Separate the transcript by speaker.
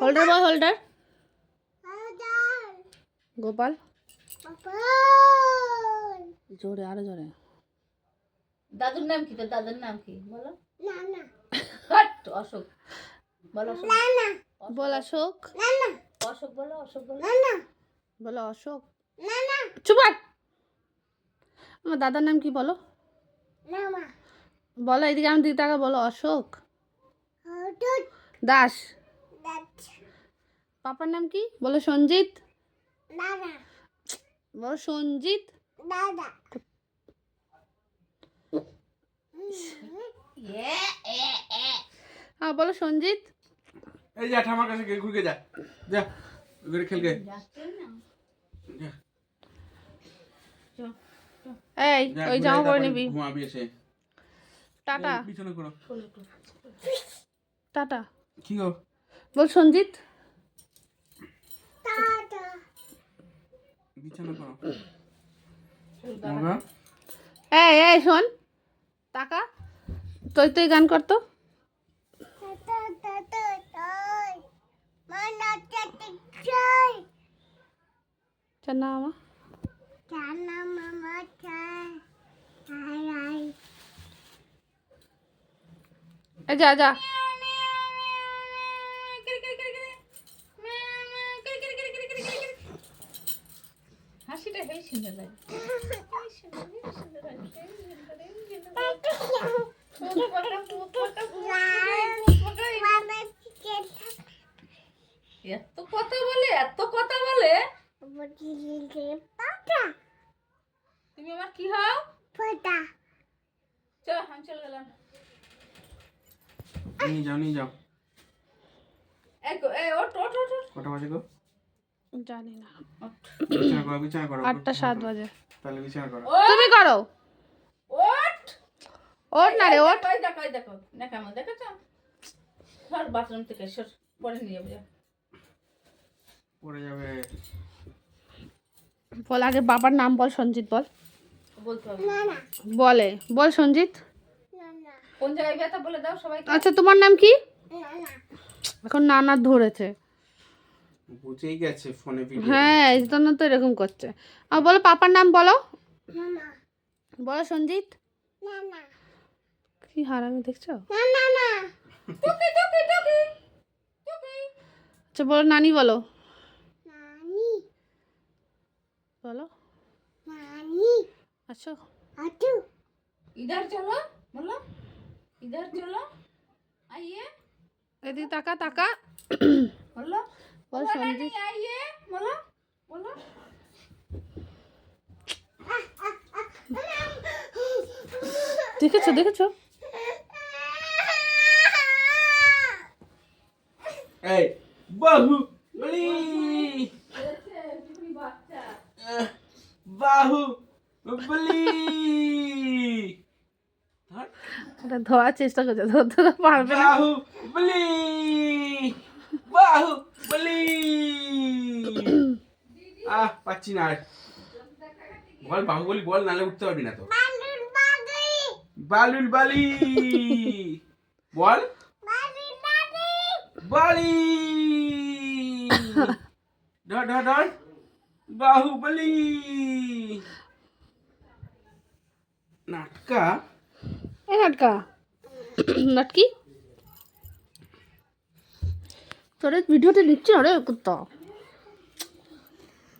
Speaker 1: Holder বল, holder. Gopal, জোরে, আরো জোরে।
Speaker 2: দাদুর নাম কি? তোর দাদুর নাম কি বলো? অশোক বলো।
Speaker 1: বল অশোক।
Speaker 2: অশোক বলো, অশোক বলো।
Speaker 1: বলো অশোক। চুপ কর। আমার দাদার নাম কি বলো? বলো, এদিকে আমার দিকে তাকা, বলো অশোক দাস। পাপার নাম কি বলো? সঞ্জিত। বলো সঞ্জিত। হ্যাঁ বলো সঞ্জিত।
Speaker 3: এই যা ঠামার কাছে ঘুরে যা, যা ঘুরে খেলকে।
Speaker 1: এই ওই জামা পরে নিবি।
Speaker 3: ঘুমাবি এসে।
Speaker 1: টাটা।
Speaker 3: বিছানা করো।
Speaker 1: টাটা।
Speaker 3: কি গো?
Speaker 1: বল সঞ্জিত।
Speaker 3: বিছানা করো।
Speaker 1: এই এই শোন, টাকা। তুই গান করতো। না মা, যা যা।
Speaker 2: হাসিটা হেই সুন্দর লাগে। এত কথা বলে, এত কথা বলে। তুমি আমার কি হও? চলো আমি চলে গেলাম।
Speaker 3: নিয়ে যাও।
Speaker 2: ওঠ ওঠ ওঠ।
Speaker 3: কটা বাজে গো?
Speaker 1: জানি না।
Speaker 3: বিছানা করো।
Speaker 1: 8:07 বাজে।
Speaker 3: তাহলে বিছানা করো।
Speaker 1: তুমি করো।
Speaker 2: ওঠ
Speaker 1: ওঠ না রে, ওঠ।
Speaker 2: দেখো না কেমন দেখেছো? সর বাথরুম থেকে সর, পরে নিয়ে যাবো।
Speaker 3: পড়ে যাবে।
Speaker 1: বল আগে বাবার নাম বল। সঞ্জিত বল।
Speaker 2: বলতে হবে
Speaker 1: বলে বল সঞ্জিত।
Speaker 2: কোন জায়গায় ব্যথা বলে দাও সবাইকে।
Speaker 1: আচ্ছা তোমার নাম কি? এখন নানা ধরেছে।
Speaker 3: বুঝেই গেছে ফোনে ভিডিও।
Speaker 1: হ্যাঁ এই জন্য তো এরকম করছে। আর বলো পাপার নাম বলো। বলো সঞ্জিত। কি হারামি দেখছো? আচ্ছা বলো নানি বলো। বলো আচ্ছা।
Speaker 2: इधर चलो बोलो, इधर चलो आइए
Speaker 1: এদিকে তাকা তাকা।
Speaker 2: बोलो
Speaker 1: বল সঞ্জিত।
Speaker 2: आइए बोलो बोलो।
Speaker 1: দেখেছো দেখেছো?
Speaker 3: এই বাহুবলি। বাহুবলি।
Speaker 1: এটা ধরার চেষ্টা করছে, ধরতে তো পারবে না।
Speaker 3: বাহুবলি। বাহুবলি। পাচ্ছি না আর। বল বাহুবলি বল, নালে উঠতে পারবি না তো। বালুর বালি। বল বালি। ধর ধর ধর। বাহুবলি। নাটকা।
Speaker 1: এই নাটকা নাটকি তোর ভিডিওতে নিচ্ছি না রে কুত্তা।